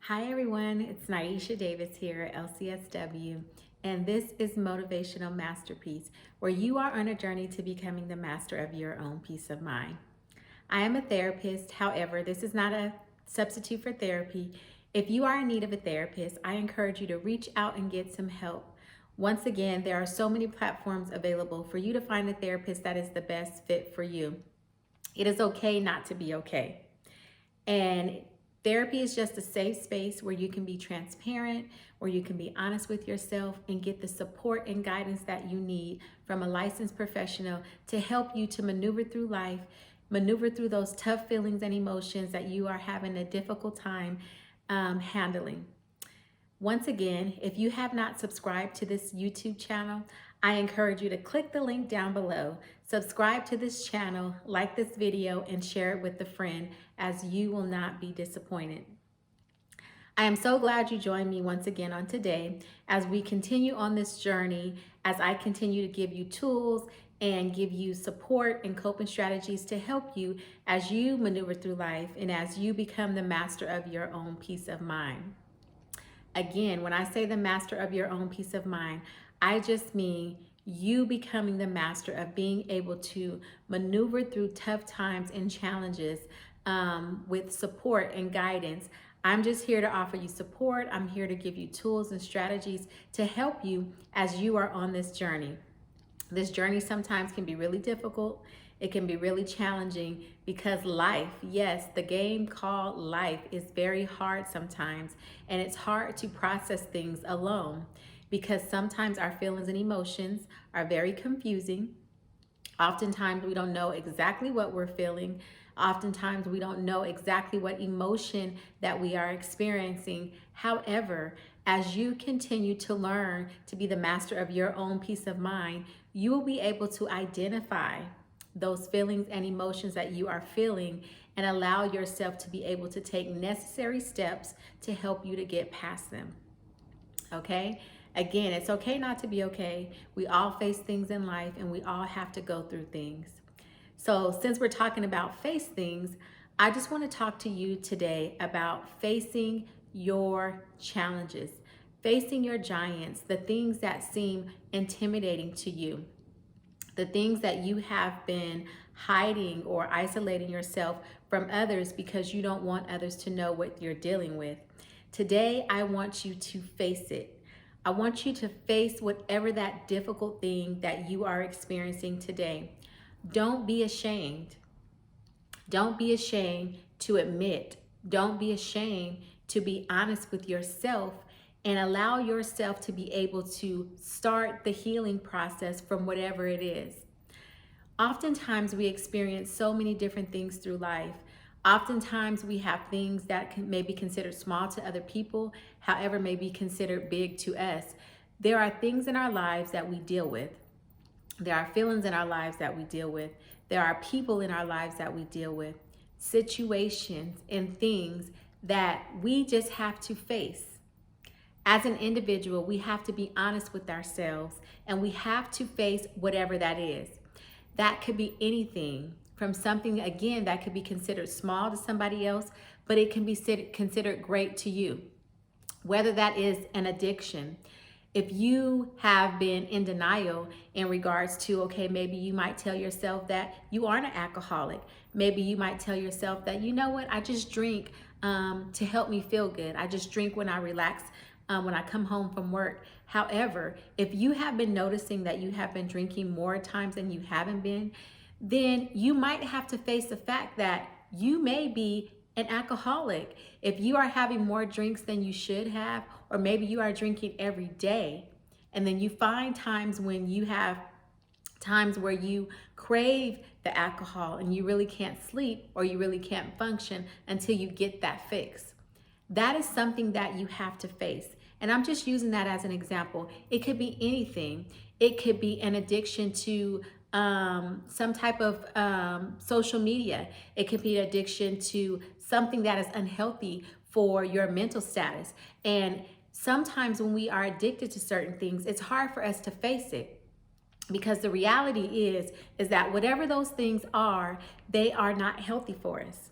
Hi everyone, it's Niesha Davis here at LCSW, and this is Motivational Masterpiece, where you are on a journey to becoming the master of your own peace of mind. I am a therapist, however, this is not a substitute for therapy. If you are in need of a therapist, I encourage you to reach out and get some help. Once again, there are so many platforms available for you to find a therapist that is the best fit for you. It is okay not to be okay. And therapy is just a safe space where you can be transparent, where you can be honest with yourself and get the support and guidance that you need from a licensed professional to help you to maneuver through life, maneuver through those tough feelings and emotions that you are having a difficult time handling. Once again, if you have not subscribed to this YouTube channel, I encourage you to click the link down below, subscribe to this channel, like this video, and share it with a friend, as you will not be disappointed. I am so glad you joined me once again on today as we continue on this journey, as I continue to give you tools and give you support and coping strategies to help you as you maneuver through life and as you become the master of your own peace of mind. Again, when I say the master of your own peace of mind, I just mean you becoming the master of being able to maneuver through tough times and challenges with support and guidance. I'm just here to offer you support. I'm here to give you tools and strategies to help you as you are on this journey. This journey sometimes can be really difficult. It can be really challenging because life, yes, the game called life is very hard sometimes, and it's hard to process things alone because sometimes our feelings and emotions are very confusing. Oftentimes we don't know exactly what we're feeling. Oftentimes we don't know exactly what emotion that we are experiencing. However, as you continue to learn to be the master of your own peace of mind, you will be able to identify those feelings and emotions that you are feeling and allow yourself to be able to take necessary steps to help you to get past them. Okay? Again, it's okay not to be okay. We all face things in life and we all have to go through things. So, since we're talking about face things, I just want to talk to you today about facing your challenges, facing your giants, the things that seem intimidating to you, the things that you have been hiding or isolating yourself from others because you don't want others to know what you're dealing with. Today, I want you to face it. I want you to face whatever that difficult thing that you are experiencing today. Don't be ashamed. Don't be ashamed to admit. Don't be ashamed to be honest with yourself and allow yourself to be able to start the healing process from whatever it is. Oftentimes we experience so many different things through life. Oftentimes we have things that may be considered small to other people, however may be considered big to us. There are things in our lives that we deal with. There are feelings in our lives that we deal with. There are people in our lives that we deal with. Situations and things that we just have to face. As an individual, we have to be honest with ourselves and we have to face whatever that is. That could be anything from something, again, that could be considered small to somebody else, but it can be considered great to you. Whether that is an addiction, if you have been in denial in regards to, okay, maybe you might tell yourself that you aren't an alcoholic. Maybe you might tell yourself that, you know what, I just drink to help me feel good. I just drink when I relax, when I come home from work. However, if you have been noticing that you have been drinking more times than you haven't been, then you might have to face the fact that you may be an alcoholic. If you are having more drinks than you should have, or maybe you are drinking every day, and then you find times when you have times where you crave the alcohol and you really can't sleep or you really can't function until you get that fix. That is something that you have to face. And I'm just using that as an example. It could be anything. It could be an addiction to some type of social media. It could be an addiction to something that is unhealthy for your mental status. And sometimes when we are addicted to certain things, it's hard for us to face it. Because the reality is that whatever those things are, they are not healthy for us.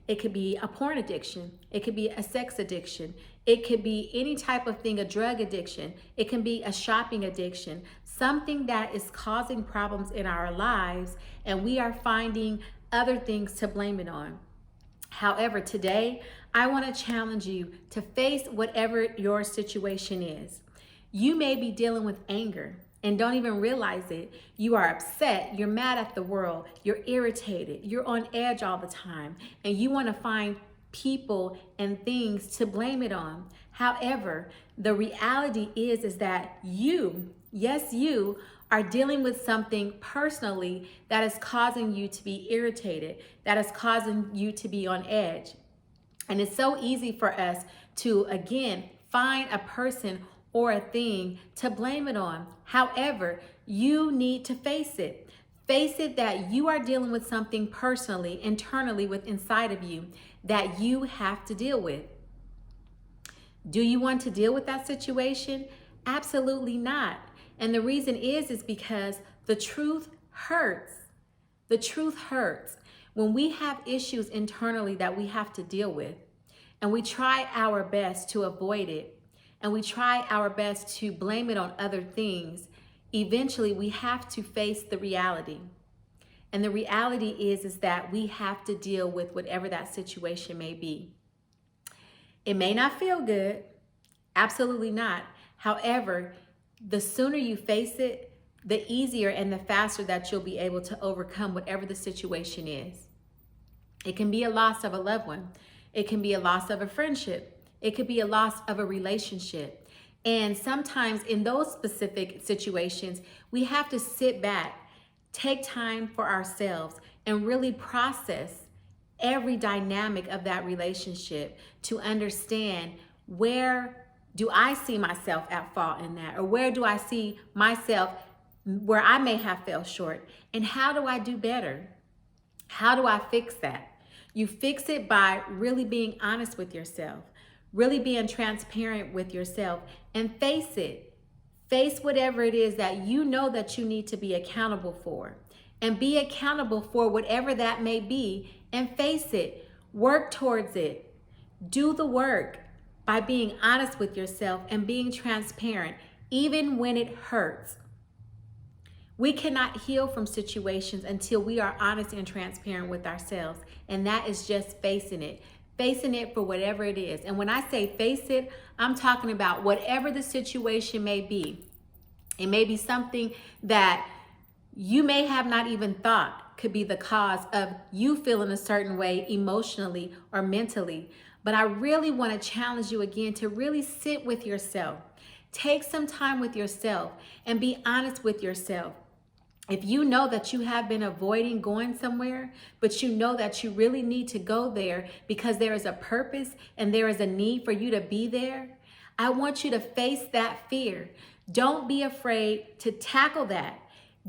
It could be a porn addiction. It could be a sex addiction. It could be any type of thing, a drug addiction. It can be a shopping addiction, something that is causing problems in our lives, and we are finding other things to blame it on. However, today, I want to challenge you to face whatever your situation is. You may be dealing with anger and don't even realize it. You are upset, you're mad at the world, you're irritated, you're on edge all the time, and you want to find people and things to blame it on. However, the reality is that you, yes, you are dealing with something personally that is causing you to be irritated, that is causing you to be on edge. And it's so easy for us to, again, find a person or a thing to blame it on. However, you need to face it. Face it that you are dealing with something personally, internally, with inside of you that you have to deal with. Do you want to deal with that situation? Absolutely not. And the reason is because the truth hurts. The truth hurts. When we have issues internally that we have to deal with, and we try our best to avoid it, and we try our best to blame it on other things, eventually we have to face the reality. And the reality is that we have to deal with whatever that situation may be. It may not feel good, absolutely not. However, the sooner you face it, the easier and the faster that you'll be able to overcome whatever the situation is. It can be a loss of a loved one. It can be a loss of a friendship. It could be a loss of a relationship. And sometimes in those specific situations, we have to sit back, take time for ourselves, and really process every dynamic of that relationship to understand, where do I see myself at fault in that? Or where do I see myself where I may have fell short? And how do I do better? How do I fix that? You fix it by really being honest with yourself, really being transparent with yourself, and face it. Face whatever it is that you know that you need to be accountable for, and be accountable for whatever that may be, and face it. Work towards it. Do the work by being honest with yourself and being transparent, even when it hurts. We cannot heal from situations until we are honest and transparent with ourselves. And that is just facing it for whatever it is. And when I say face it, I'm talking about whatever the situation may be. It may be something that you may have not even thought could be the cause of you feeling a certain way emotionally or mentally. But I really want to challenge you again to really sit with yourself. Take some time with yourself and be honest with yourself. If you know that you have been avoiding going somewhere, but you know that you really need to go there because there is a purpose and there is a need for you to be there, I want you to face that fear. Don't be afraid to tackle that.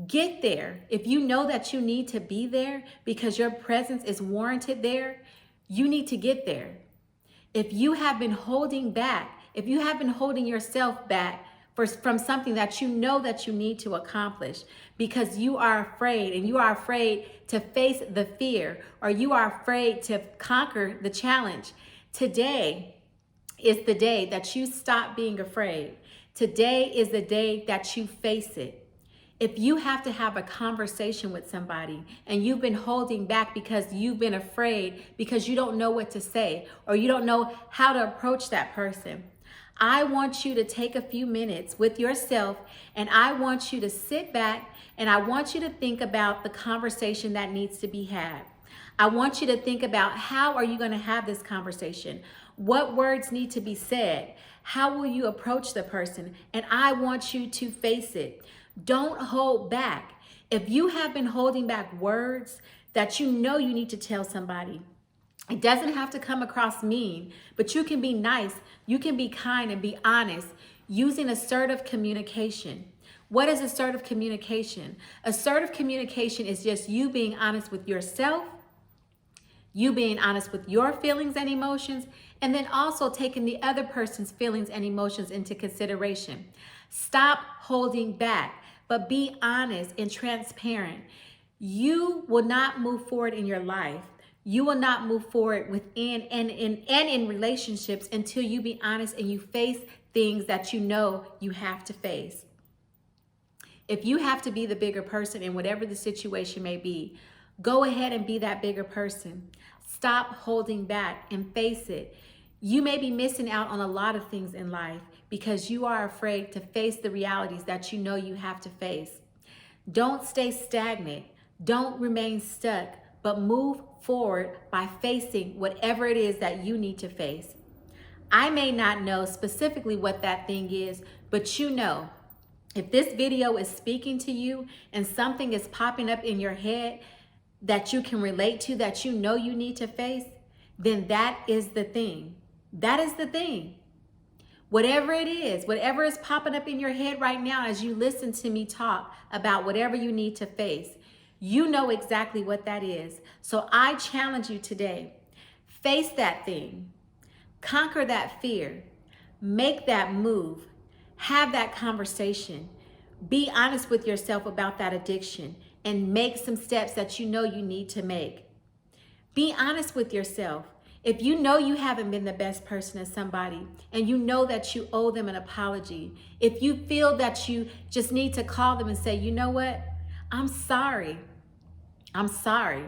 Get there. If you know that you need to be there because your presence is warranted there, you need to get there. If you have been holding back, if you have been holding yourself back from something that you know that you need to accomplish because you are afraid, and you are afraid to face the fear, or you are afraid to conquer the challenge, today is the day that you stop being afraid. Today is the day that you face it. If you have to have a conversation with somebody and you've been holding back because you've been afraid, because you don't know what to say, or you don't know how to approach that person, I want you to take a few minutes with yourself, and I want you to sit back, and I want you to think about the conversation that needs to be had. I want you to think about, how are you going to have this conversation? What words need to be said? How will you approach the person? And I want you to face it. Don't hold back. If you have been holding back words that you know you need to tell somebody, it doesn't have to come across mean, but you can be nice, you can be kind and be honest using assertive communication. What is assertive communication? Assertive communication is just you being honest with yourself, you being honest with your feelings and emotions, and then also taking the other person's feelings and emotions into consideration. Stop holding back, but be honest and transparent. You will not move forward in your life. You will not move forward within and in relationships until you be honest and you face things that you know you have to face. If you have to be the bigger person in whatever the situation may be, go ahead and be that bigger person. Stop holding back and face it. You may be missing out on a lot of things in life because you are afraid to face the realities that you know you have to face. Don't stay stagnant. Don't remain stuck, but move forward by facing whatever it is that you need to face. I may not know specifically what that thing is, but you know, if this video is speaking to you and something is popping up in your head that you can relate to, that you know you need to face, then that is the thing. That is the thing. Whatever it is, whatever is popping up in your head right now as you listen to me talk about whatever you need to face, you know exactly what that is. So I challenge you today, face that thing, conquer that fear, make that move, have that conversation, be honest with yourself about that addiction, and make some steps that you know you need to make. Be honest with yourself. If you know you haven't been the best person to somebody and you know that you owe them an apology, if you feel that you just need to call them and say, you know what, I'm sorry. I'm sorry.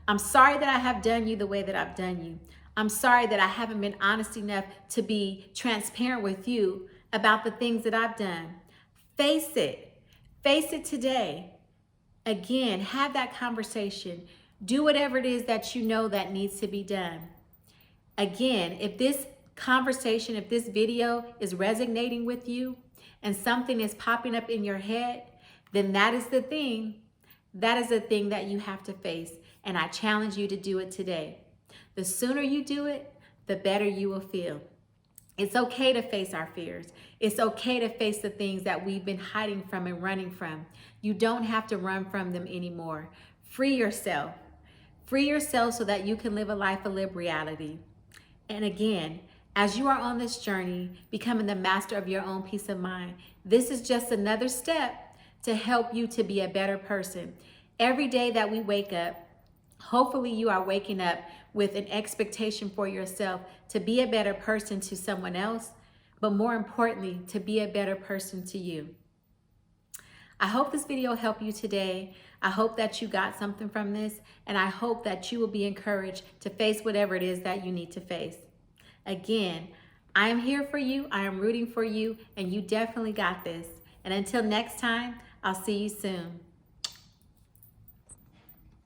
I'm sorry that I have done you the way that I've done you. I'm sorry that I haven't been honest enough to be transparent with you about the things that I've done. Face it. Face it today. Again, have that conversation. Do whatever it is that you know that needs to be done. Again, if this conversation, if this video is resonating with you and something is popping up in your head, then that is the thing. That is the thing that you have to face. And I challenge you to do it today. The sooner you do it, the better you will feel. It's okay to face our fears. It's okay to face the things that we've been hiding from and running from. You don't have to run from them anymore. Free yourself. Free yourself so that you can live a life of liberality. And again, as you are on this journey, becoming the master of your own peace of mind, this is just another step to help you to be a better person. Every day that we wake up, hopefully you are waking up with an expectation for yourself to be a better person to someone else, but more importantly, to be a better person to you. I hope this video helped you today. I hope that you got something from this, and I hope that you will be encouraged to face whatever it is that you need to face. Again, I am here for you. I am rooting for you, and you definitely got this. And until next time, I'll see you soon.